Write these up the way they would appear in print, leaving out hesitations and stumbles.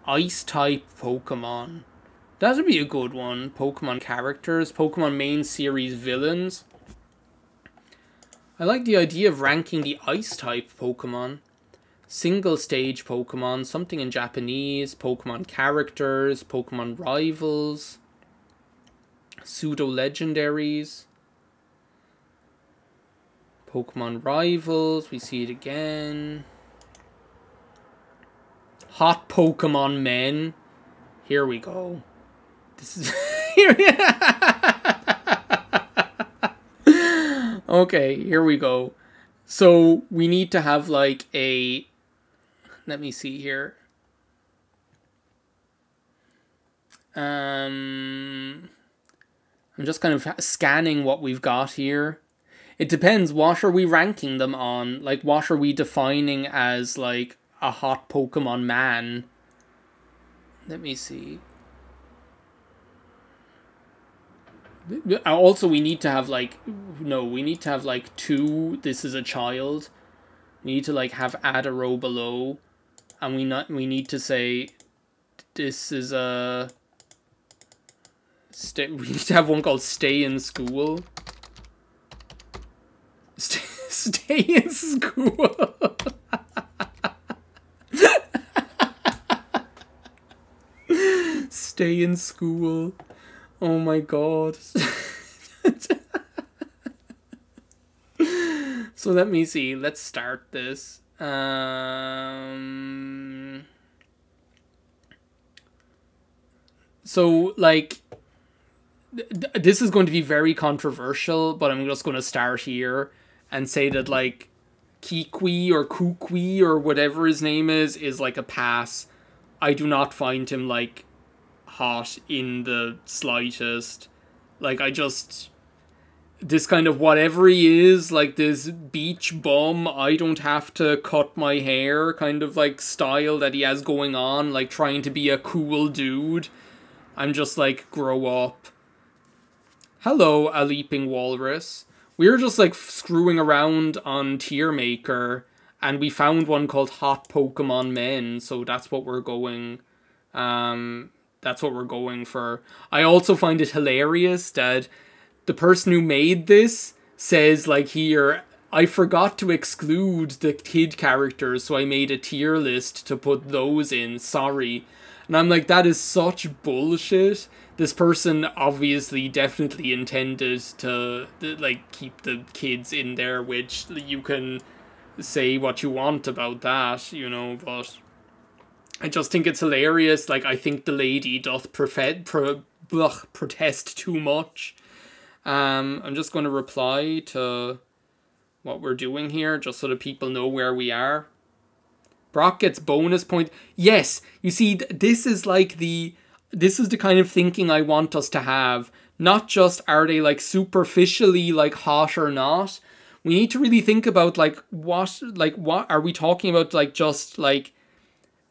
Ice-type Pokemon. That'd be a good one. Pokemon characters. Pokemon main series villains. I like the idea of ranking the Ice-type Pokemon. Single stage Pokemon. Something in Japanese. Pokemon characters. Pokemon rivals. Pseudo-legendaries. Pokemon rivals. We see it again. Hot Pokemon Men. Here we go. This is... Okay, here we go. So, we need to have, like, a... Let me see here. I'm just kind of scanning what we've got here. It depends. What are we ranking them on? Like, what are we defining as, like, a hot Pokemon man? Let me see. Also, we need to have, like... No, we need to have, like, 2. This is a child. We need to, like, have add a row below. And we need to say... This is a... we need to have one called Stay in School. Stay in School. Stay in School. Oh my god. So let me see. Let's start this. So, like... This is going to be very controversial, but I'm just going to start here and say that, like, Kikwi or Kukwi or whatever his name is like a pass. I do not find him, like, hot in the slightest. Like, I just... This kind of whatever he is, like this beach bum, I don't have to cut my hair kind of, like, style that he has going on, like, trying to be a cool dude. I'm just like, grow up. Hello, a leaping walrus. We were just, like, screwing around on Tiermaker, and we found one called Hot Pokemon Men, so that's what we're going... That's what we're going for. I also find it hilarious that the person who made this says, like, here, I forgot to exclude the kid characters, so I made a tier list to put those in, sorry. And I'm like, that is such bullshit. This person obviously definitely intended to, like, keep the kids in there, which you can say what you want about that, you know, but I just think it's hilarious. Like, I think the lady doth protest too much. I'm just going to reply to what we're doing here, just so that people know where we are. Brock gets bonus point. Yes, you see, this is like this is the kind of thinking I want us to have. Not just are they, like, superficially, like, hot or not. We need to really think about, like, what are we talking about, like, just, like,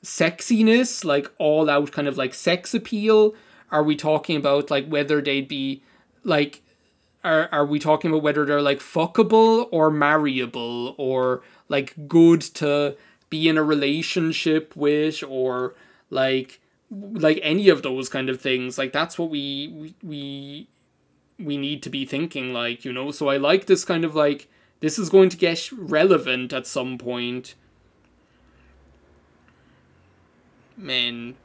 sexiness, like, all out kind of, like, sex appeal? Are we talking about, like, whether they'd be, like, are we talking about whether they're, like, fuckable or marryable, or, like, good to be in a relationship with, or, like any of those kind of things? Like, that's what we need to be thinking, like, you know? So I like this kind of, like, this is going to get relevant at some point. Man.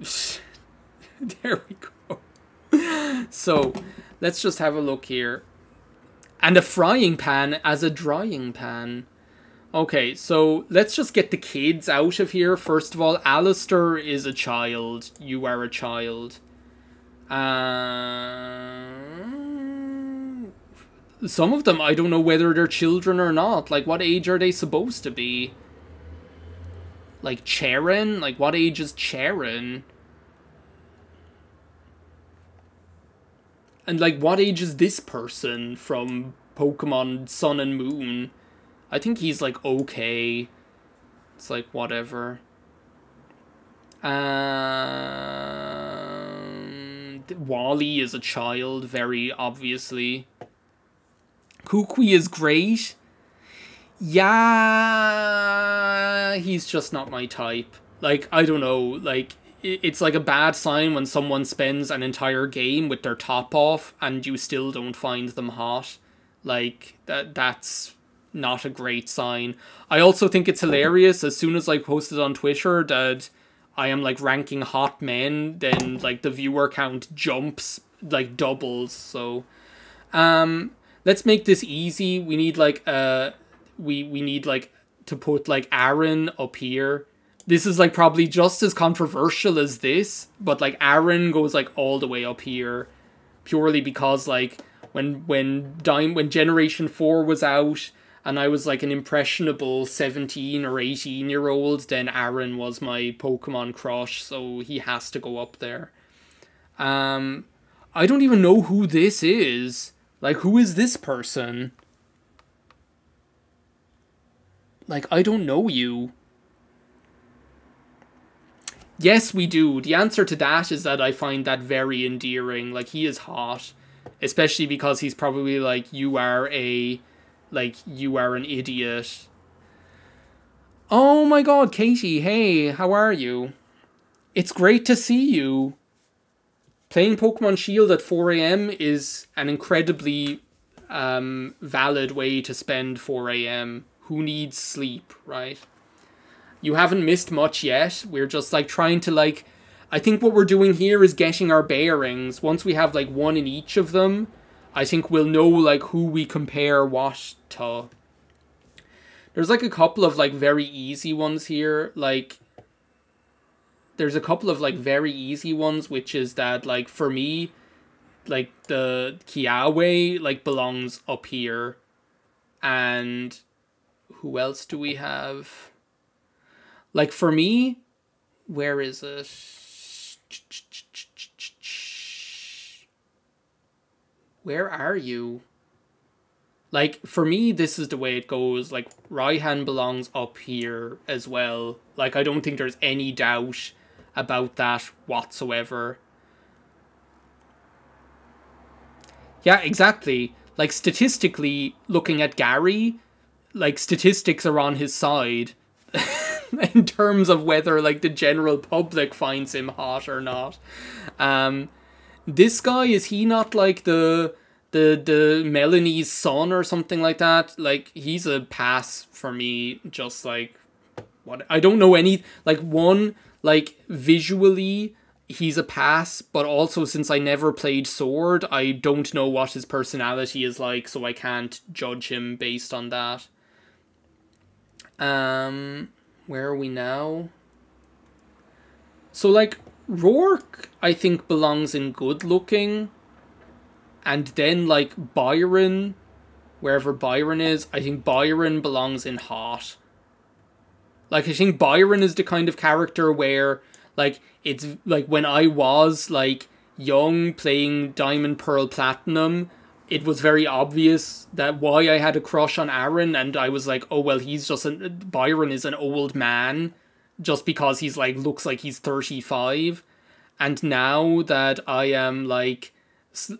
There we go. So, let's just have a look here. And a frying pan as a drying pan. Okay, so let's just get the kids out of here. First of all, Alistair is a child. You are a child. Some of them, I don't know whether they're children or not. Like, what age are they supposed to be? Like, Charon? Like, what age is Charon? And, like, what age is this person from Pokemon Sun and Moon? I think he's, like, okay. It's, like, whatever. Wally is a child, very obviously. Kukui is great. Yeah, he's just not my type. Like, I don't know, like, it's like a bad sign when someone spends an entire game with their top off and you still don't find them hot. Like, that's not a great sign. I also think it's hilarious, as soon as I posted on Twitter that I am like ranking hot men, then like the viewer count jumps, like doubles. So let's make this easy. We need like we need like to put like Aaron up here. This is like probably just as controversial as this, but like Aaron goes like all the way up here, purely because like when Generation 4 was out and I was like an impressionable 17 or 18-year-old, then Aaron was my Pokemon crush, so he has to go up there. I don't even know who this is. Like, who is this person? Like, I don't know you. Yes, we do. The answer to that is that I find that very endearing. Like, he is hot. Especially because he's probably like, you are an idiot. Oh my god, Katie, hey, how are you? It's great to see you. Playing Pokemon Shield at 4 AM is an incredibly valid way to spend 4 AM. Who needs sleep, right? You haven't missed much yet. We're just like trying to like... I think what we're doing here is getting our bearings. Once we have like one in each of them, I think we'll know like who we compare what to. There's like a couple of like very easy ones here. Like, there's a couple of like very easy ones, which is that like for me, like the Kiawe like belongs up here. And who else do we have? Like for me, where is it? Where are you? Like, for me, this is the way it goes. Like, Raihan belongs up here as well. Like, I don't think there's any doubt about that whatsoever. Yeah, exactly. Like, statistically, looking at Gary, like, statistics are on his side. In terms of whether, like, the general public finds him hot or not. This guy, is he not, like, the Melanie's son or something like that? Like, he's a pass for me, just, like, what... I don't know any... Like, one, like, visually, he's a pass, but also, since I never played Sword, I don't know what his personality is like, so I can't judge him based on that. Where are we now? So, like, Rourke, I think, belongs in good looking. And then, like, Byron, wherever Byron is, I think Byron belongs in hot. Like, I think Byron is the kind of character where, like, it's, like, when I was, like, young, playing Diamond, Pearl, Platinum, it was very obvious that why I had a crush on Aaron, and I was like, oh, well, he's just Byron is an old man, just because he's, like, looks like he's 35. And now that I am, like,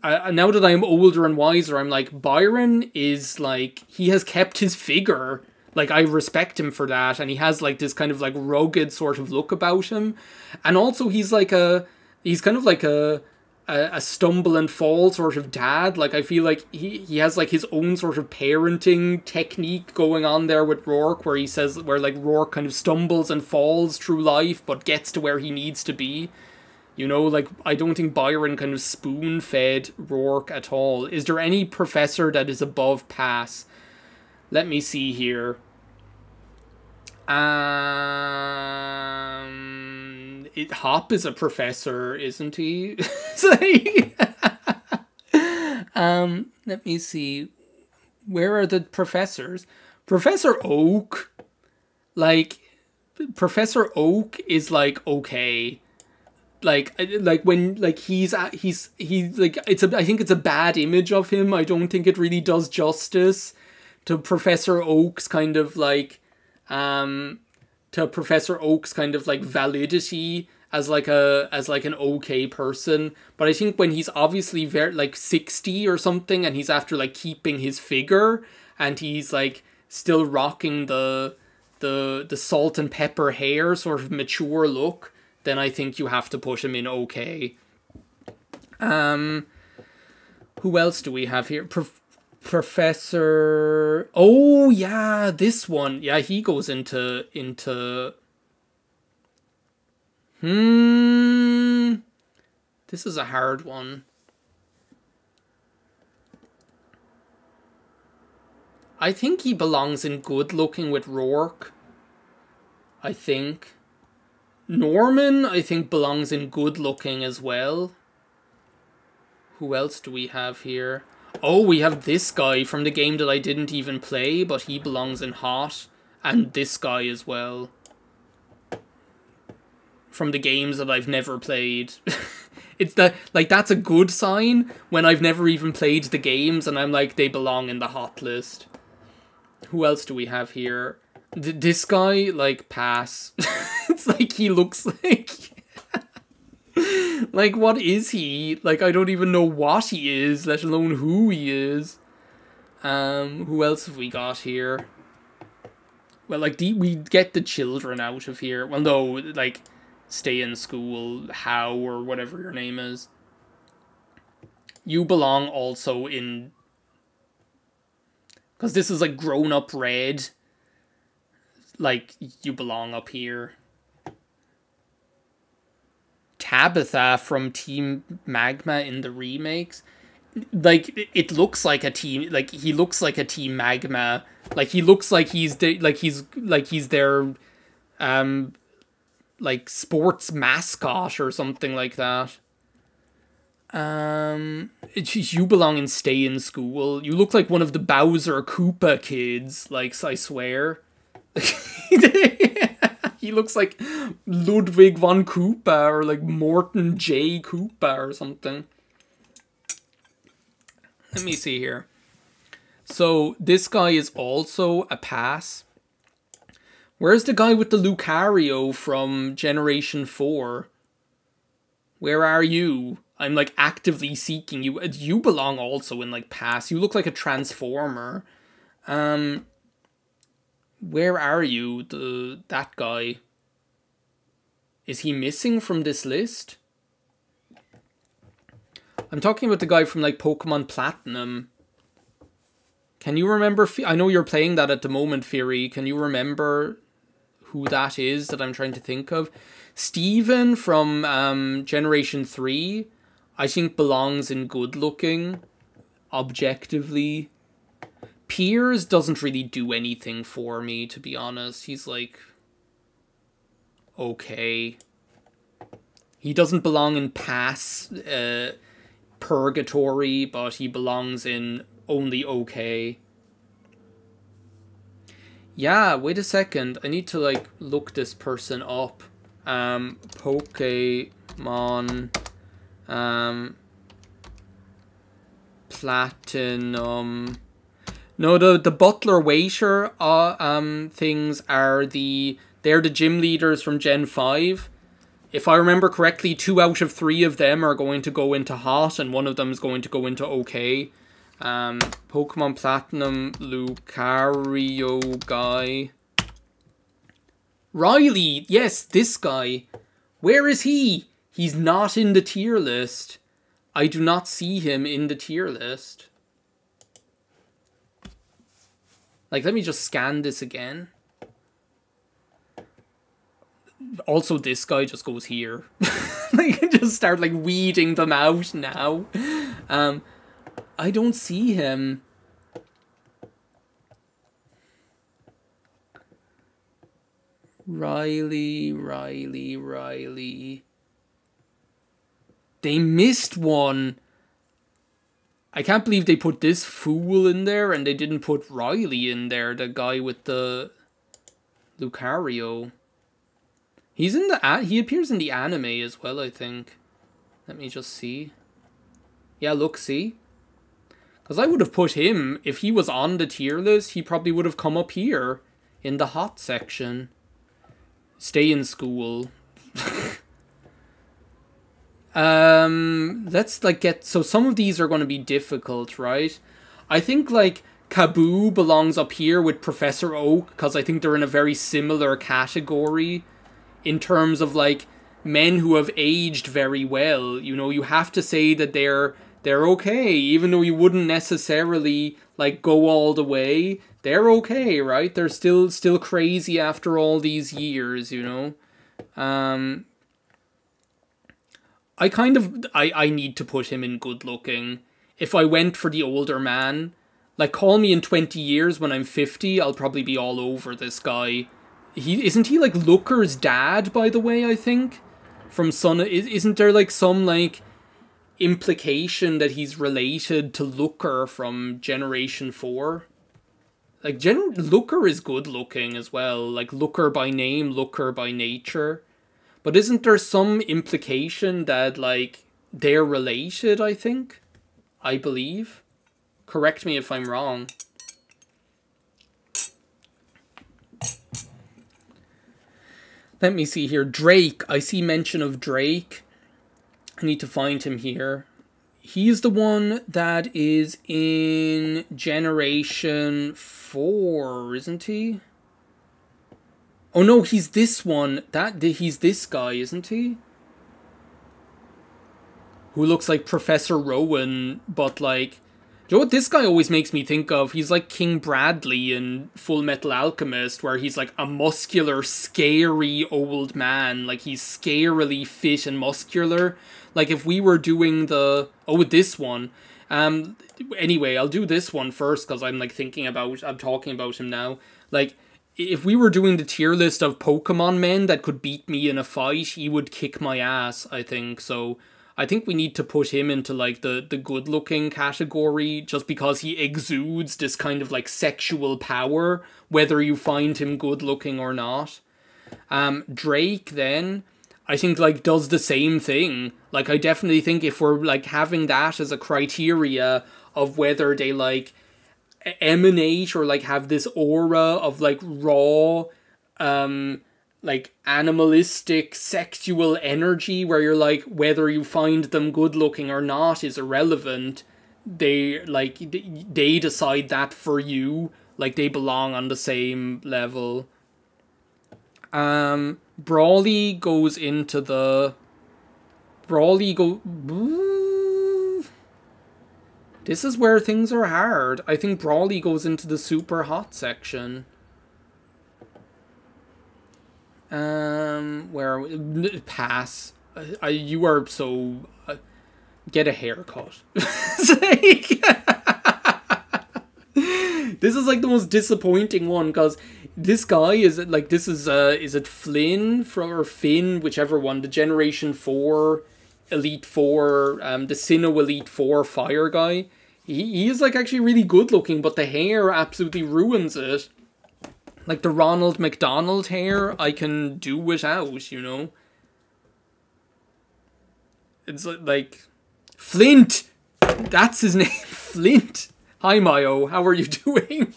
now that I am older and wiser, I'm like, Byron is, like, he has kept his figure. Like, I respect him for that, and he has, like, this kind of, like, rugged sort of look about him. And also, he's kind of like a stumble and fall sort of dad. Like, I feel like he has, like, his own sort of parenting technique going on there with Rourke, where he says, where, like, Rourke kind of stumbles and falls through life, but gets to where he needs to be. You know, like, I don't think Byron kind of spoon-fed Rourke at all. Is there any professor that is above pass? Let me see here. Hop is a professor, isn't he? Let me see. Where are the professors? Professor Oak. Like, Professor Oak is, like, okay. Like when, like, he's like, I think it's a bad image of him. I don't think it really does justice to Professor Oak's kind of, like, validity as like an okay person. But I think when he's obviously very, like, 60 or something, and he's after, like, keeping his figure, and he's, like, still rocking the salt and pepper hair sort of mature look, then I think you have to put him in okay. Who else do we have here? Professor... Oh, yeah, this one. Yeah, he goes into... This is a hard one. I think he belongs in good looking with Rourke. I think. Norman, I think, belongs in good looking as well. Who else do we have here? Oh, we have this guy from the game that I didn't even play, but he belongs in hot. And this guy as well. From the games that I've never played. It's that, like, that's a good sign when I've never even played the games and I'm like, they belong in the hot list. Who else do we have here? This guy, like, pass. It's like he looks like... like, what is he? Like, I don't even know what he is, let alone who he is. Who else have we got here? Well, like, we get the children out of here. Well, no, like, stay in school, How, or whatever your name is. You belong also in... Because this is, like, grown-up red. Like, you belong up here. Tabitha from Team Magma in the remakes. Like, it looks like a team... Like, he looks like a Team Magma. Like, he looks like he's... he's their... like, sports mascot or something like that. You belong in Stay in School. You look like one of the Bowser Koopa kids, like, I swear. He looks like Ludwig von Koopa or like Morton J. Koopa or something. Let me see here. So this guy is also a pass. Where's the guy with the Lucario from Generation 4? Where are you? I'm, like, actively seeking you. You belong also in, like, pass. You look like a Transformer. Where are you? That guy. Is he missing from this list? I'm talking about the guy from, like, Pokemon Platinum. Can you remember... I know you're playing that at the moment, Fury. Can you remember who that is that I'm trying to think of? Steven from Generation 3, I think belongs in good looking, objectively. Piers doesn't really do anything for me, to be honest. He's like, okay. He doesn't belong in pass, purgatory, but he belongs in only okay. Yeah, wait a second. I need to, like, look this person up. Pokemon Platinum. No, the butler waiter things are they're the gym leaders from Gen 5. If I remember correctly, 2 out of 3 of them are going to go into hot and one of them is going to go into okay. Pokemon Platinum Lucario guy. Riley, yes, this guy. Where is he? He's not in the tier list. I do not see him in the tier list. Like, let me just scan this again. Also, this guy just goes here. Like, just start, like, weeding them out now. I don't see him. Riley. They missed one. I can't believe they put this fool in there and they didn't put Riley in there, the guy with the Lucario. He's in the he appears in the anime as well, I think. Let me just see. Yeah, look, see? Because I would have put him, if he was on the tier list, he probably would have come up here in the hot section. Stay in school. Let's, like, get... So some of these are going to be difficult, right? I think, like, Kaboo belongs up here with Professor Oak, because I think they're in a very similar category in terms of, like, men who have aged very well. You know, you have to say that they're okay, even though you wouldn't necessarily like go all the way. They're okay, right? They're still crazy after all these years, you know. I need to put him in good looking. If I went for the older man, like call me in 20 years when I'm 50, I'll probably be all over this guy. Isn't he like Looker's dad, by the way, I think? From Son, isn't there like some like implication that he's related to Looker from Generation 4? Like Looker is good looking as well, like Looker by name, Looker by nature. But isn't there some implication that like they're related, I think? I believe. Correct me if I'm wrong. Let me see here. Drake. I see mention of Drake. I need to find him here. He's the one that is in Generation 4, isn't he? Oh no, he's this one. He's this guy, isn't he? Who looks like Professor Rowan, but like... Do you know what this guy always makes me think of? He's like King Bradley in Full Metal Alchemist, where he's like a muscular, scary old man. Like he's scarily fit and muscular. Like if we were doing the... Oh, with this one. Anyway, I'll do this one first, because I'm like I'm talking about him now. Like, if we were doing the tier list of Pokémon men that could beat me in a fight, he would kick my ass, I think. So I think we need to put him into like the good looking category, just because he exudes this kind of like sexual power, whether you find him good looking or not. Drake then, I think like does the same thing. Like I definitely think if we're like having that as a criteria of whether they like emanate or like have this aura of like raw like animalistic sexual energy, where you're like, whether you find them good looking or not is irrelevant. They decide that for you. Like they belong on the same level. Brawley goes into the This is where things are hard. I think Brawley goes into the super hot section. Where pass. You are so get a haircut. This is like the most disappointing one, because this guy is like, this is it Flynn or Finn, whichever one, the Generation 4 Elite 4, the Sinnoh Elite 4 fire guy. He is like actually really good looking, but the hair absolutely ruins it. Like the Ronald McDonald hair, I can do without, you know? It's like Flint! That's his name, Flint! Hi, Mayo, how are you doing?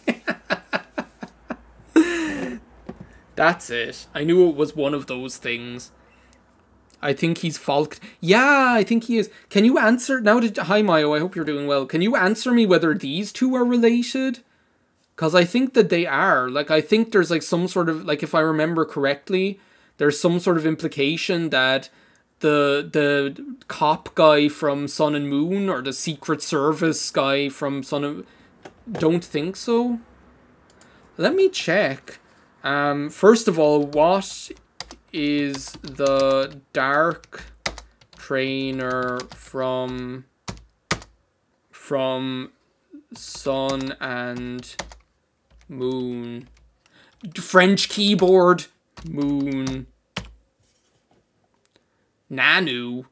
That's it. I knew it was one of those things. I think he's Falk. Yeah, I think he is. Can you answer... Hi, Mayo, I hope you're doing well. Can you answer me whether these two are related? Because I think that they are. Like, I think there's like some sort of... Like, if I remember correctly, there's some sort of implication that the cop guy from Sun and Moon, or the Secret Service guy from Sun and... Don't think so. Let me check. First of all, what is the Dark Trainer from Sun and Moon? French keyboard. Moon. Nanu.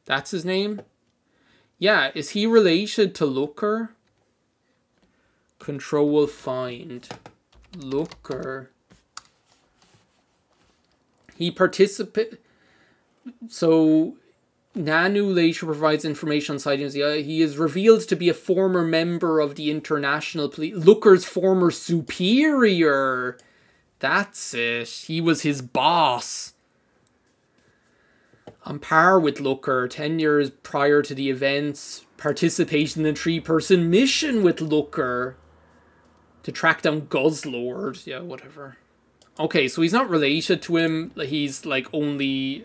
That's his name? Yeah, is he related to Looker? Control find. Looker. He So, Nanu later provides information on sightings. He is revealed to be a former member of the International Police. Looker's former superior. That's it. He was his boss. On par with Looker, 10 years prior to the events, participation in a 3-person mission with Looker to track down Guzzlord. Yeah, whatever. Okay, so he's not related to him. He's like only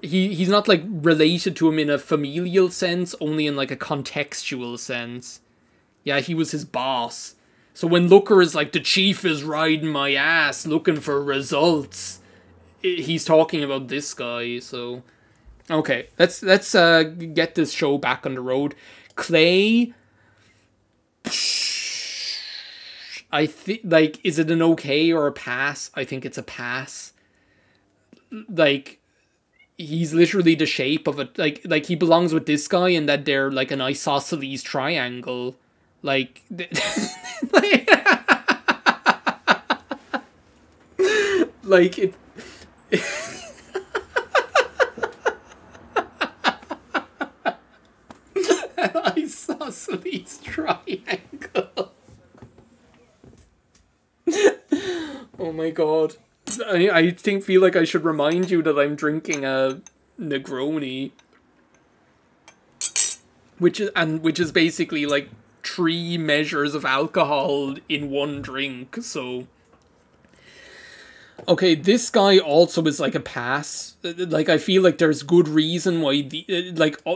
he's not like related to him in a familial sense, only in like a contextual sense. Yeah, he was his boss. So when Looker is like, the chief is riding my ass looking for results, he's talking about this guy. So okay, let's get this show back on the road. Clay, I think, like, is it an okay or a pass? I think it's a pass. Like, he's literally the shape of it. Like he belongs with this guy, and that they're like an isosceles triangle. Like, like it. An isosceles triangle. Oh my god. I feel like I should remind you that I'm drinking a Negroni. Which is basically like 3 measures of alcohol in one drink, so... Okay, this guy also is like a pass. Like, I feel like there's good reason why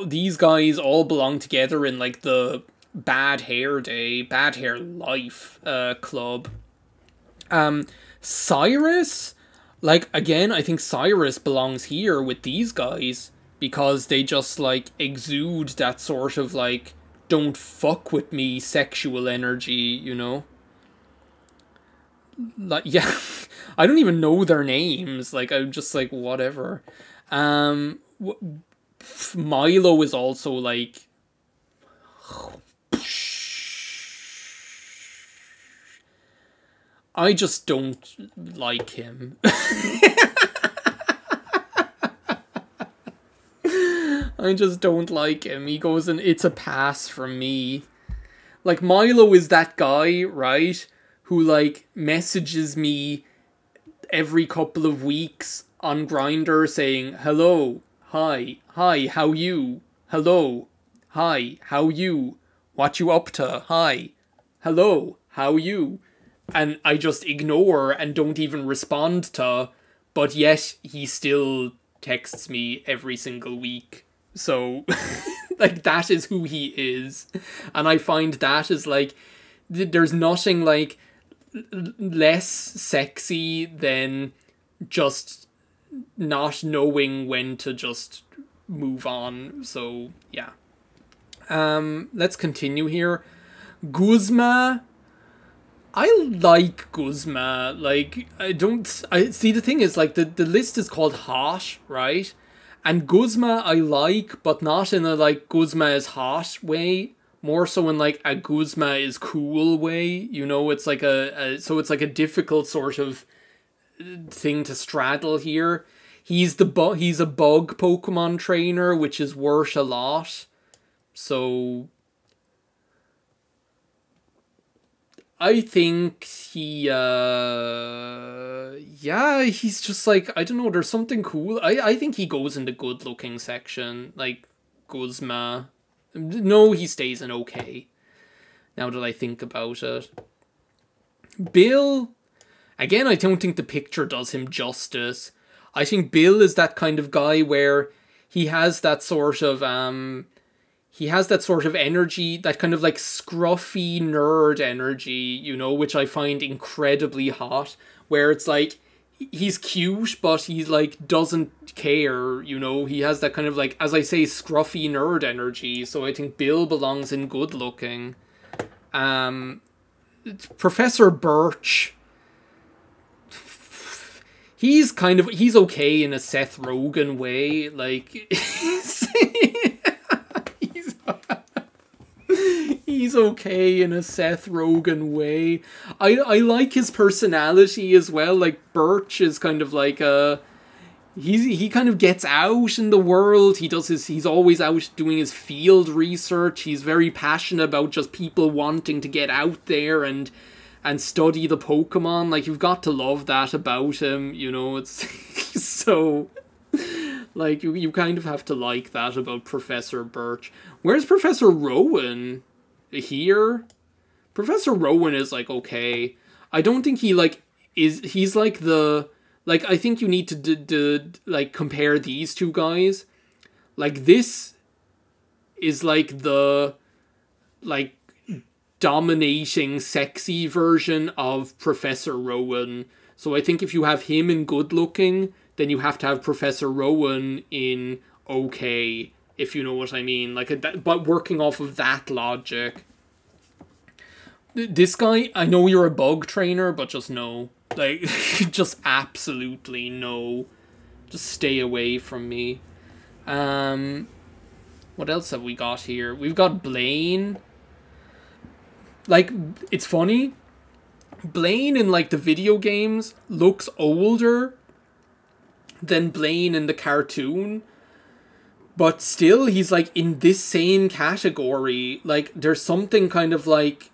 these guys all belong together in like the Bad Hair Life club. Cyrus, like, again, I think Cyrus belongs here with these guys because they just like exude that sort of like, don't fuck with me sexual energy, you know? Like, yeah, I don't even know their names. Like, I'm just like, whatever. Milo is also like... I just don't like him. I just don't like him. He goes and it's a pass from me. Like, Milo is that guy, right? Who, like, messages me every couple of weeks on Grindr saying, hello, hi, how you? Hello, hi, how you? What you up to? Hi, hello, how you? And I just ignore and don't even respond to, but yet he still texts me every single week. So, like, that is who he is. And I find that is, like, there's nothing, like, less sexy than just not knowing when to just move on. So, yeah. Let's continue here. Guzma. I like Guzma. Like, I see, the thing is, like, the list is called hot, right? And Guzma I like, but not in a, like, Guzma is hot way. More so in, like, a Guzma is cool way. You know, it's like so it's like a difficult sort of thing to straddle here. He's a bug Pokemon trainer, which is worth a lot. So... I think he, yeah, he's just like, I don't know, there's something cool. I think he goes in the good-looking section, like, Guzma. No, he stays in okay, now that I think about it. Bill, again, I don't think the picture does him justice. I think Bill is that kind of guy where he has that sort of, energy, that kind of like scruffy nerd energy, you know, which I find incredibly hot, where it's like, he's cute, but he like doesn't care, you know, he has that kind of like, as I say, scruffy nerd energy, so I think Bill belongs in good looking. Professor Birch, he's okay in a Seth Rogen way, like, he's okay in a Seth Rogen way. I like his personality as well. Like, Birch is kind of like he kind of gets out in the world. He's always out doing his field research. He's very passionate about just people wanting to get out there and study the Pokemon. Like, you've got to love that about him, you know. It's so, like, you kind of have to like that about Professor Birch. Where's Professor Rowan? Here? Professor Rowan is, like, okay. I don't think he, like, he's like the, like, I think you need to like compare these two guys. Like, this is like the, like, dominating sexy version of Professor Rowan. So I think if you have him in good looking, then you have to have Professor Rowan in okay, if you know what I mean. Like, but working off of that logic. This guy, I know you're a bug trainer, but just no. Like, just absolutely no. Just stay away from me. What else have we got here? We've got Blaine. Like, it's funny. Blaine in, like, the video games looks older than Blaine in the cartoon. But still, he's, like, in this same category. Like, there's something kind of, like,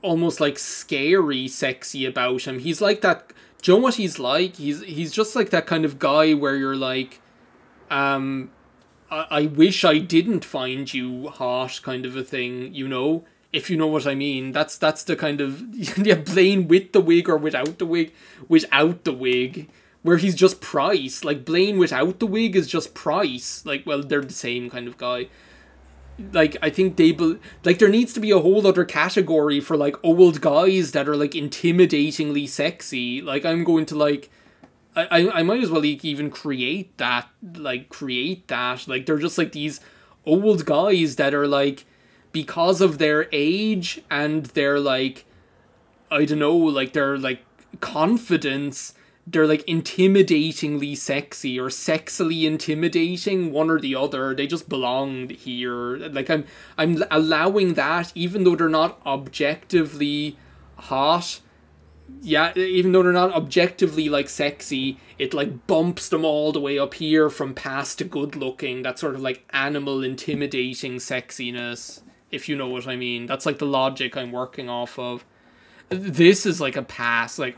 almost, like, scary sexy about him. He's like that... Do you know what he's like? He's just, like, that kind of guy where you're, like... I wish I didn't find you hot kind of a thing, you know? If you know what I mean. That's the kind of... yeah, Blaine with the wig or without the wig. Without the wig. Where he's just Price. Like, Blaine without the wig is just Price. Like, well, they're the same kind of guy. Like, I think like, there needs to be a whole other category for, like, old guys that are, like, intimidatingly sexy. Like, I'm going to, like... I might as well even create that. Like, Like, they're just, like, these old guys that are, like... because of their age and their, like, I don't know, like, their, like, confidence, they're, like, intimidatingly sexy or sexily intimidating, one or the other. They just belong here. Like, I'm allowing that, even though they're not objectively hot. Yeah, even though they're not objectively, like, sexy, it, like, bumps them all the way up here from past to good looking. That sort of, like, animal intimidating sexiness. If you know what I mean. That's, like, the logic I'm working off of. This is, like, a pass. Like,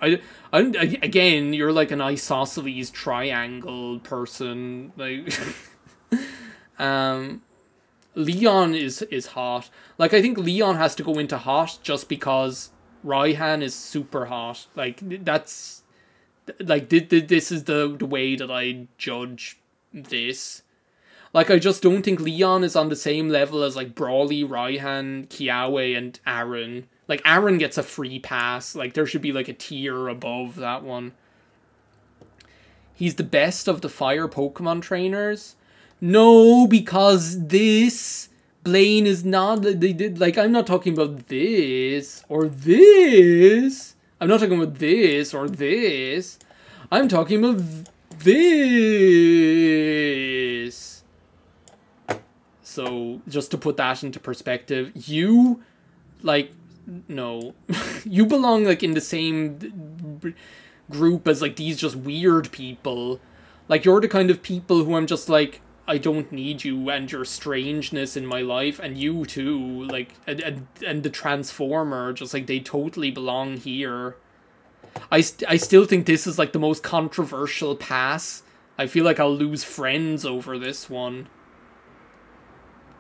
I'm again, you're, like, an isosceles triangle person. Like, Leon is hot. Like, I think Leon has to go into hot just because Raihan is super hot. Like, that's... like, this is the way that I judge this. Like, I just don't think Leon is on the same level as, like, Brawley, Raihan, Kiawe, and Aaron. Like, Aaron gets a free pass. Like, there should be, like, a tier above that one. He's the best of the fire Pokemon trainers? No, because this... Blaine is not... Like, I'm not talking about this. Or this. I'm not talking about this or this. I'm talking about this. So, just to put that into perspective, you, like, no. You belong, like, in the same group as, like, these just weird people. Like, you're the kind of people who I'm just, like, I don't need you and your strangeness in my life, and you too, like, and the Transformer, just, like, they totally belong here. I still think this is, like, the most controversial pass. I feel like I'll lose friends over this one.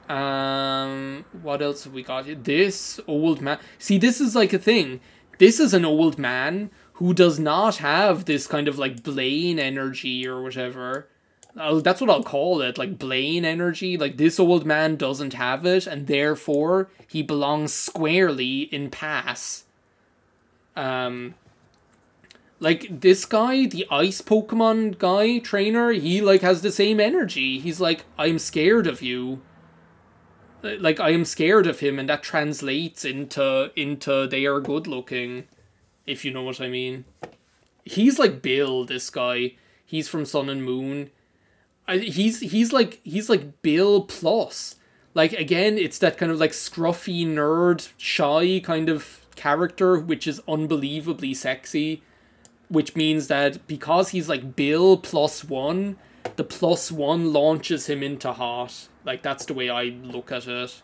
What else have we got here? This old man. See, this is like a thing. This is an old man who does not have this kind of, like, Blaine energy or whatever. That's what I'll call it, like, Blaine energy. Like, this old man doesn't have it, and therefore he belongs squarely in pass. Like, this guy, the ice Pokemon guy, trainer, he, like, has the same energy. He's like, I'm scared of you. Like, I am scared of him, and that translates into they are good looking, if you know what I mean. He's like Bill, this guy. He's from Sun and Moon. He's like Bill plus. Like, again, it's that kind of, like, scruffy nerd, shy kind of character, which is unbelievably sexy. Which means that because he's like Bill +1, the +1 launches him into hot. Like, that's the way I look at it.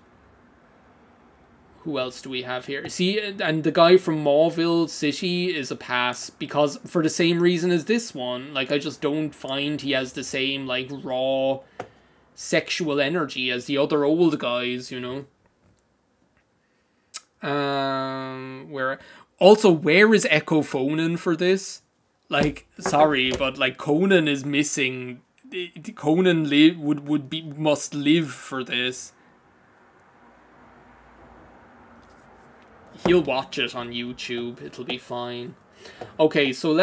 Who else do we have here? See, and the guy from Mauville City is a pass, because for the same reason as this one. Like, I just don't find he has the same, like, raw sexual energy as the other old guys, you know? Where... Also, where is Echo Phonin for this? Like, sorry, but like Conan is missing. Conan must live for this. He'll watch it on YouTube. It'll be fine. Okay, so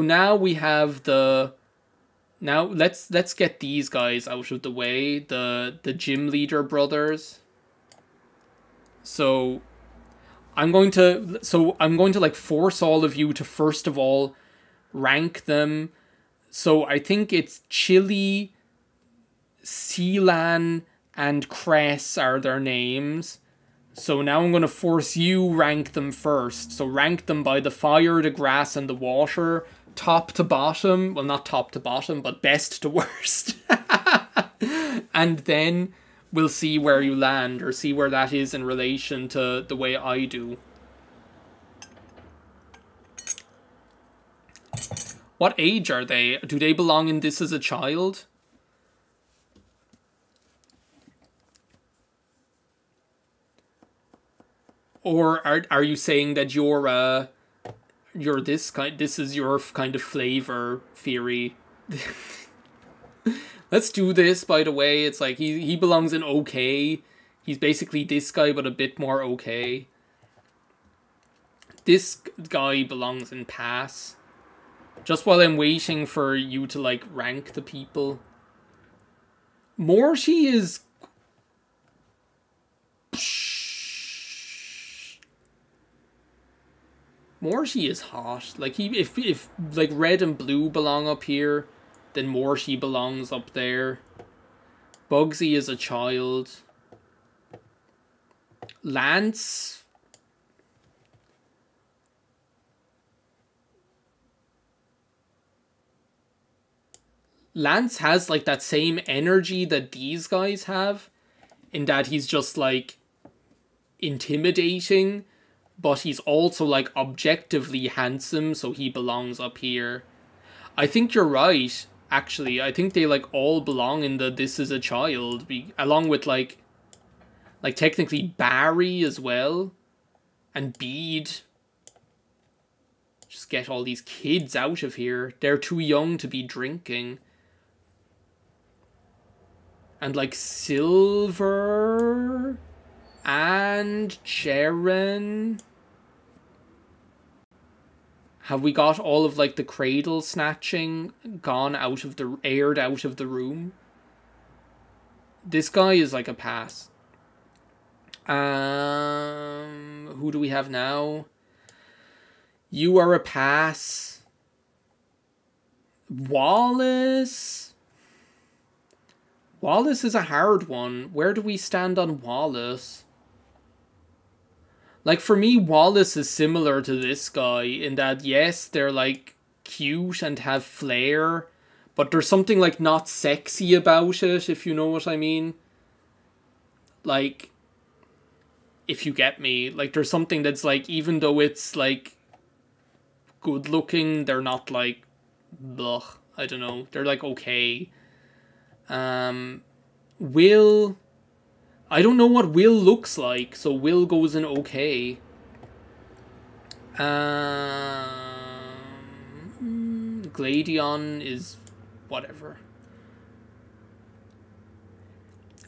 now we have the. Now let's get these guys out of the way. The gym leader brothers. So I'm going to like force all of you to first of all rank them. So I think it's Chili, Sealan, and Cress are their names. So now I'm going to force you rank them first. So rank them by the fire, the grass, and the water. Top to bottom. Well, not top to bottom, but best to worst. And then we'll see where you land, or see where that is in relation to the way I do. What age are they? Do they belong in This Is a Child? Or are you saying that you're this is your kind of flavor theory? Let's do this, by the way. It's like he belongs in okay. He's basically this guy, but a bit more okay. This guy belongs in pass. Just while I'm waiting for you to, like, rank the people. Morty is... Morty is hot. Like, if like, red and blue belong up here, then Morty belongs up there. Bugsy is a child. Lance... Lance has, like, that same energy that these guys have, in that he's just, like, intimidating, but he's also, like, objectively handsome, so he belongs up here. I think you're right, actually. I think they, like, all belong in the This Is a Child, along with, like, technically Barry as well, and Bede. Just get all these kids out of here. They're too young to be drinking. And, like, Silver and Jaren. Have we got all of, like, the cradle snatching aired out of the room? This guy is, like, a pass. Who do we have now? You are a pass. Wallace... Wallace is a hard one. Where do we stand on Wallace? Like, for me, Wallace is similar to this guy in that, yes, they're, like, cute and have flair, but there's something, like, not sexy about it, if you know what I mean. Like, if you get me. Like, there's something that's, like, even though it's, like, good looking, they're not, like, blech. I don't know. They're, like, okay. Will... I don't know what Will looks like, so Will goes in okay. Gladion is... whatever.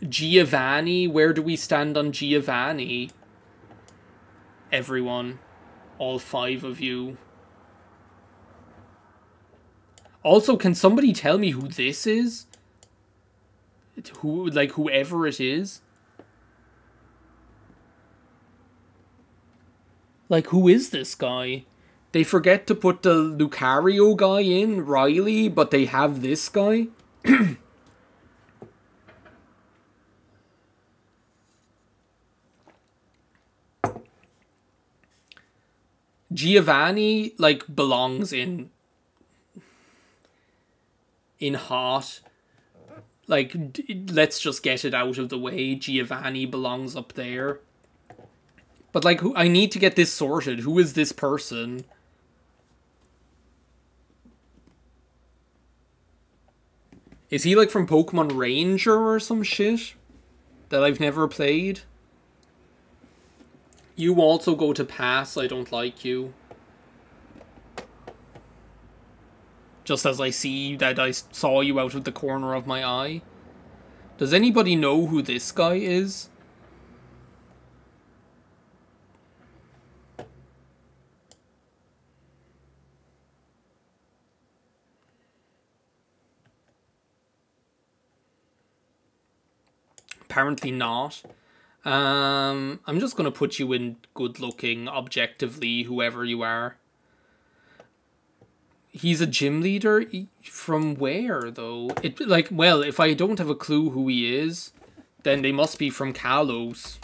Giovanni, where do we stand on Giovanni? Everyone. All 5 of you. Also, can somebody tell me who this is? Who, like, whoever it is? Like, who is this guy? They forget to put the Lucario guy in, Riley, but they have this guy? Giovanni, like, belongs in hot. Like, let's just get it out of the way. Giovanni belongs up there. But, like, I need to get this sorted. Who is this person? Is he, like, from Pokemon Ranger or some shit? That I've never played? You also go to pass, I don't like you. Just as I see that I saw you out of the corner of my eye. Does anybody know who this guy is? Apparently not. I'm just going to put you in good looking, objectively, whoever you are. He's a gym leader? From where, though? Well, if I don't have a clue who he is, then they must be from Kalos.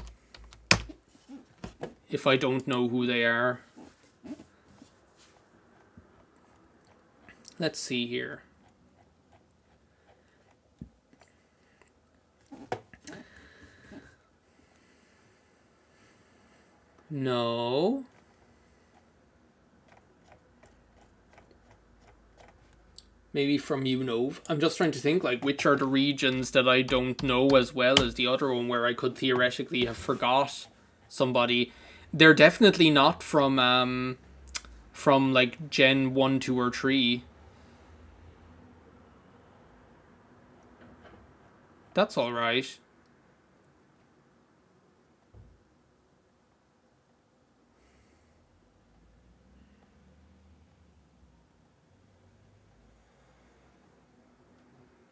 If I don't know who they are. Let's see here. No. Maybe from Unov. I'm just trying to think, like, which are the regions that I don't know as well as the other one where I could theoretically have forgot somebody. They're definitely not from like, Gen 1, 2, or 3. That's alright.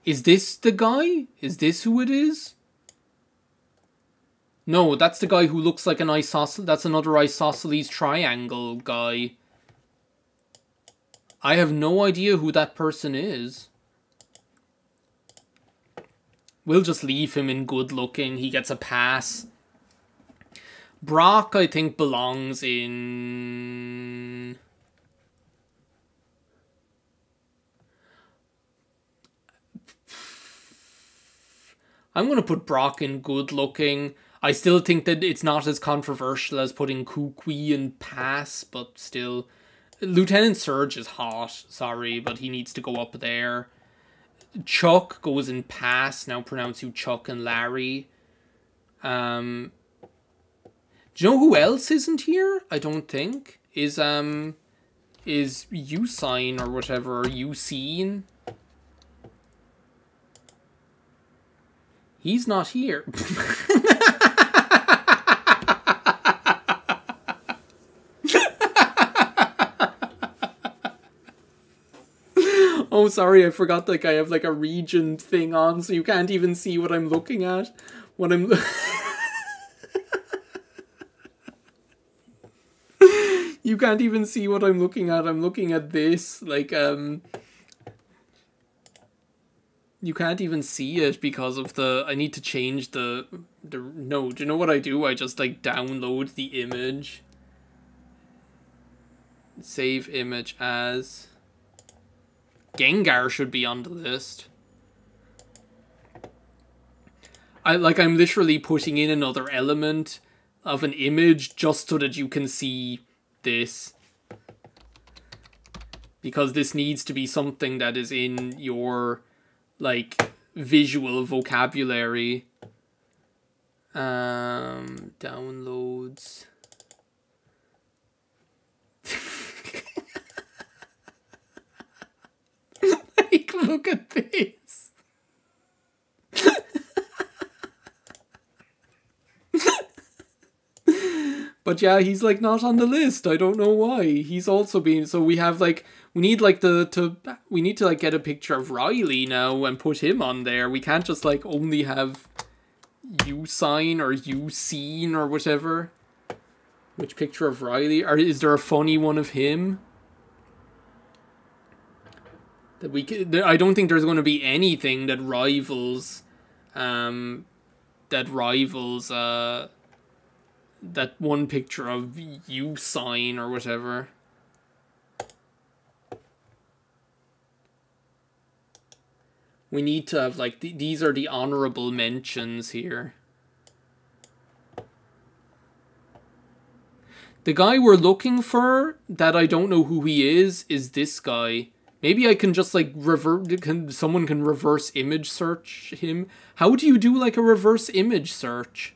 Is this the guy? Is this who it is? No, that's the guy who looks like an isosceles. That's another isosceles triangle guy. I have no idea who that person is. We'll just leave him in good looking. He gets a pass. Brock, I think, belongs in... I'm going to put Brock in good looking. I still think that it's not as controversial as putting Kukui in pass, but still. Lieutenant Surge is hot, sorry, but he needs to go up there. Chuck goes in pass, now pronounce you Chuck and Larry. Do you know who else isn't here? I don't think. Is Usain or whatever, or Usain? He's not here. Oh, sorry, I forgot, like, I have, like, a region thing on, so you can't even see what I'm looking at. What I'm... You can't even see what I'm looking at. I'm looking at this, like, you can't even see it because of the... I need to change the... No, do you know what I do? I just, like, download the image. Save image as... Gengar should be on the list. I'm literally putting in another element of an image just so that you can see this. Because this needs to be something that is in your... like, visual vocabulary. Downloads. Like, look at this. But yeah, he's, like, not on the list. I don't know why. He's also been... So we have, like... We need, like, we need to, like, get a picture of Riley now and put him on there. We can't just, like, only have Usain or Usain or whatever. Which picture of Riley? Or is there a funny one of him? That we could... I don't think there's going to be anything that rivals... that one picture of Usain or whatever. We need to have, like, these are the honorable mentions here. The guy we're looking for, that I don't know who he is this guy. Maybe I can just, like, someone can reverse image search him. How do you do, like, a reverse image search?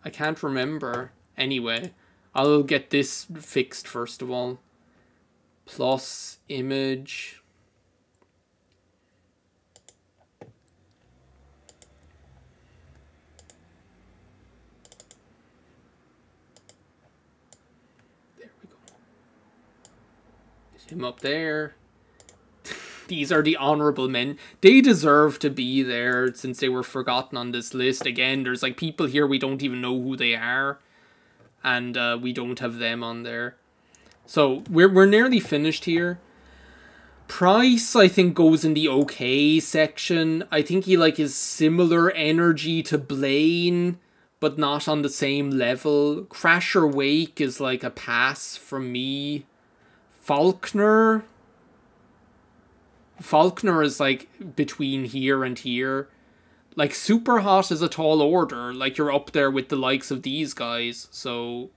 I can't remember. Anyway, I'll get this fixed first of all. Plus image. There we go. There's him up there. These are the honorable men. They deserve to be there since they were forgotten on this list. Again, there's like people here we don't even know who they are. And we don't have them on there. So we're nearly finished here. Price, I think, goes in the okay section. I think he like is similar energy to Blaine, but not on the same level. Crasher Wake is like a pass from me. Faulkner is like between here and here. Like Super Hot is a tall order. Like you're up there with the likes of these guys. So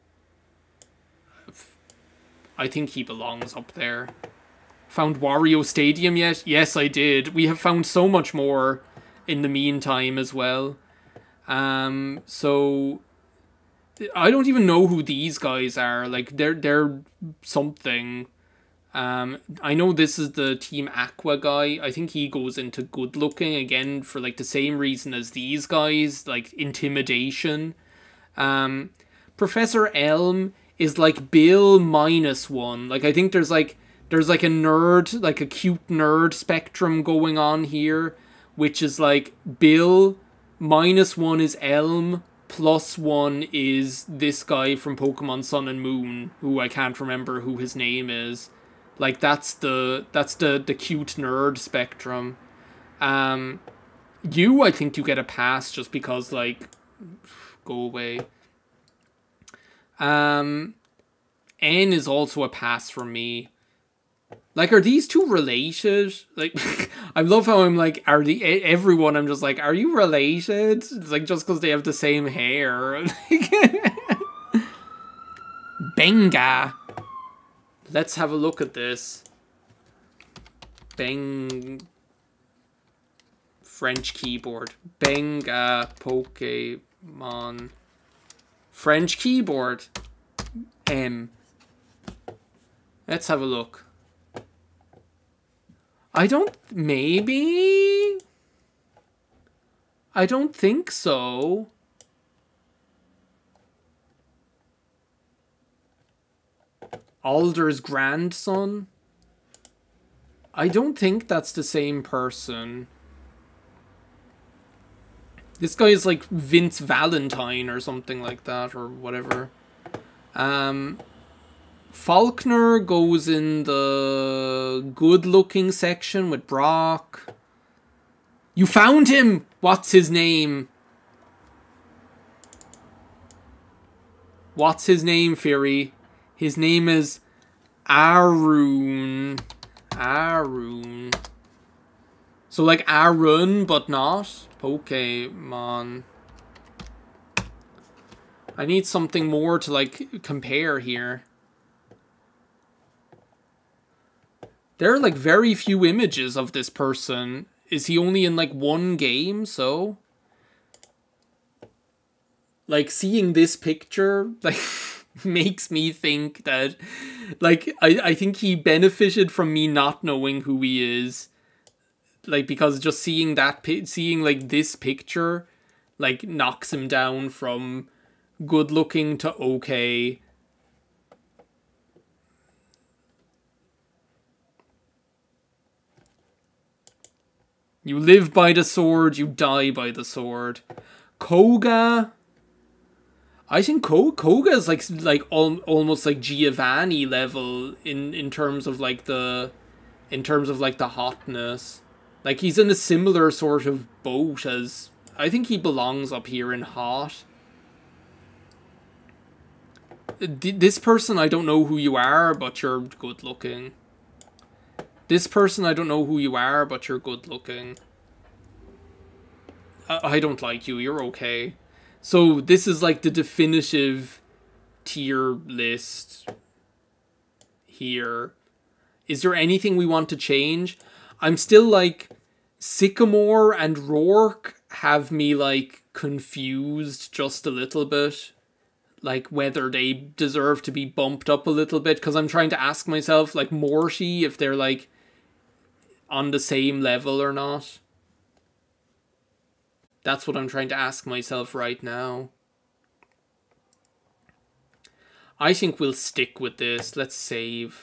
I think he belongs up there. Found Wario Stadium yet? Yes, I did. We have found so much more in the meantime as well. So I don't even know who these guys are. Like they're something. I know this is the Team Aqua guy. I think he goes into good looking again for like the same reason as these guys, like intimidation. Professor Elm is like Bill -1. Like I think there's like a nerd, like a cute nerd spectrum going on here, which is like Bill, -1 is Elm, +1 is this guy from Pokemon Sun and Moon, who I can't remember who his name is. Like that's the cute nerd spectrum. You, I think you get a pass just because like go away. N is also a pass from me. Like, are these two related? Like, I love how I'm like, everyone, I'm just like, are you related? It's like, just because they have the same hair. Benga. Let's have a look at this. French keyboard. Benga Pokemon. French keyboard. M. Let's have a look. Maybe? I don't think so. Alder's grandson? I don't think that's the same person. This guy is like Vince Valentine or something like that, or whatever. Faulkner goes in the good-looking section with Brock. You found him! What's his name? What's his name, Fury? His name is Arun. Arun. So like Arun, but not Pokemon. I need something more to like compare here. There are like very few images of this person. Is he only in like one game? So like seeing this picture like makes me think that like I think he benefited from me not knowing who he is. Like because just seeing like this picture like knocks him down from good looking to okay. You live by the sword, you die by the sword. Koga. I think Koga is almost like Giovanni level in terms of like the hotness. Like he's in a similar sort of boat as I think he belongs up here in hot. This person, I don't know who you are, but you're good looking. This person, I don't know who you are, but you're good looking. I don't like you, you're okay. So this is like the definitive tier list here. Is there anything we want to change? I'm still like, Sycamore and Rourke have me like confused just a little bit. Like, whether they deserve to be bumped up a little bit. Because I'm trying to ask myself, like, Morty, if they're, like, on the same level or not. That's what I'm trying to ask myself right now. I think we'll stick with this. Let's save.